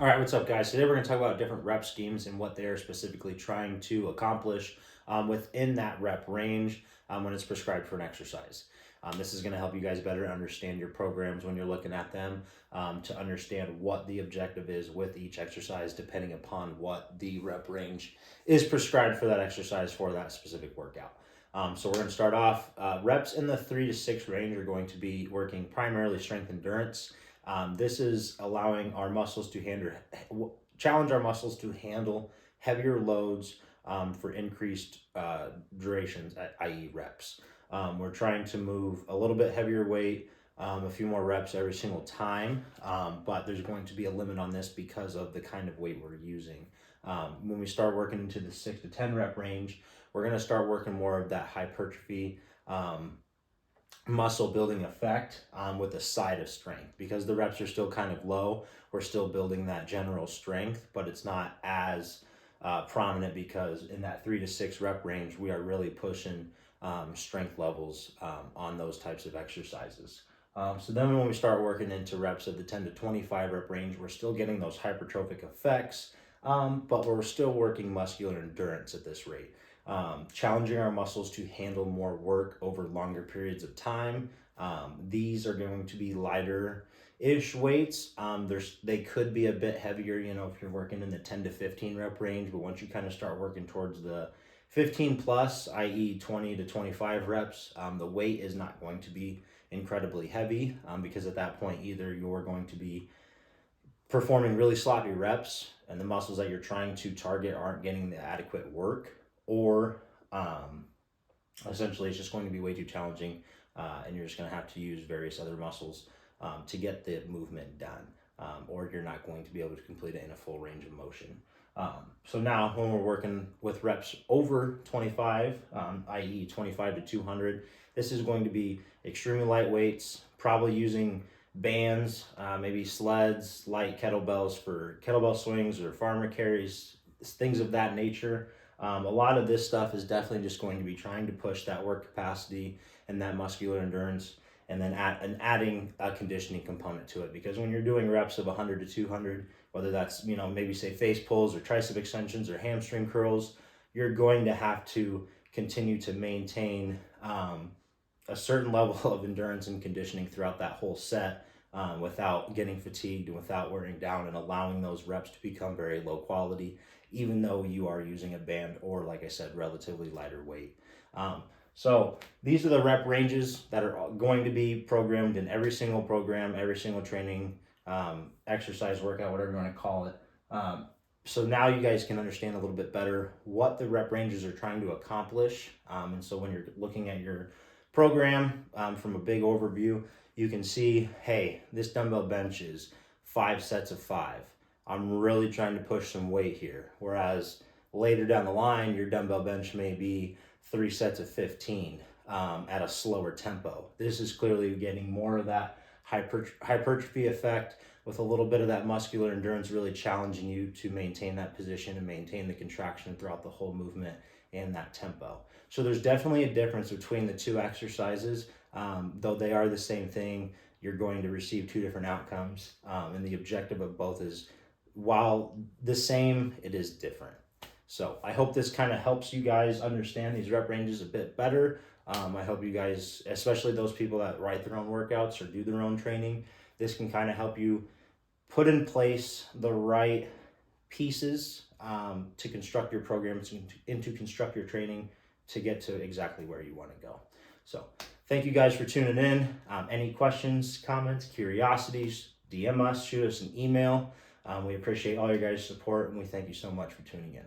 All right, what's up, guys? Today we're going to talk about different rep schemes and what they're specifically trying to accomplish within that rep range when it's prescribed for an exercise. This is going to help you guys better understand your programs when you're looking at them, to understand what the objective is with each exercise, depending upon what the rep range is prescribed for that exercise for that specific workout. So we're going to start off. Reps in the 3 to 6 range are going to be working primarily strength endurance. This is allowing our muscles to challenge our muscles to handle heavier loads for increased durations, i.e. reps. We're trying to move a little bit heavier weight, a few more reps every single time, but there's going to be a limit on this because of the kind of weight we're using. When we start working into the 6 to 10 rep range, we're going to start working more of that hypertrophy, muscle building effect with a side of strength, because the reps are still kind of low. We're still building that general strength, but it's not as prominent, because in that 3 to 6 rep range, we are really pushing strength levels on those types of exercises. So then when we start working into reps of the 10 to 25 rep range, we're still getting those hypertrophic effects, but we're still working muscular endurance at this rate. Challenging our muscles to handle more work over longer periods of time. These are going to be lighter-ish weights. They could be a bit heavier, if you're working in the 10 to 15 rep range, but once you kind of start working towards the 15 plus, i.e. 20 to 25 reps, the weight is not going to be incredibly heavy, because at that point, either you're going to be performing really sloppy reps and the muscles that you're trying to target aren't getting the adequate work, or essentially it's just going to be way too challenging, and you're just going to have to use various other muscles to get the movement done, or you're not going to be able to complete it in a full range of motion. So now when we're working with reps over 25, i.e. 25 to 200, this is going to be extremely light weights, probably using bands, maybe sleds, light kettlebells for kettlebell swings or farmer carries, things of that nature. A lot of this stuff is definitely just going to be trying to push that work capacity and that muscular endurance, and then adding a conditioning component to it. Because when you're doing reps of 100 to 200, whether that's, maybe say face pulls or tricep extensions or hamstring curls, you're going to have to continue to maintain a certain level of endurance and conditioning throughout that whole set, without getting fatigued and without wearing down, and allowing those reps to become very low quality, even though you are using a band or, like I said, relatively lighter weight. So these are the rep ranges that are going to be programmed in every single program, every single training, exercise, workout, whatever you want to call it. So now you guys can understand a little bit better what the rep ranges are trying to accomplish. And so when you're looking at your program from a big overview, you can see, hey, this dumbbell bench is 5 sets of 5. I'm really trying to push some weight here. Whereas later down the line, your dumbbell bench may be 3 sets of 15 at a slower tempo. This is clearly getting more of that hypertrophy effect, with a little bit of that muscular endurance, really challenging you to maintain that position and maintain the contraction throughout the whole movement and that tempo. So there's definitely a difference between the two exercises. Though they are the same thing, you're going to receive 2 different outcomes. And the objective of both is, while the same, it is different. So I hope this kind of helps you guys understand these rep ranges a bit better. I hope you guys, especially those people that write their own workouts or do their own training, this can kind of help you put in place the right pieces to construct your programs and to construct your training to get to exactly where you want to go. So thank you guys for tuning in. Any questions, comments, curiosities, DM us, shoot us an email. We appreciate all your guys' support, and we thank you so much for tuning in.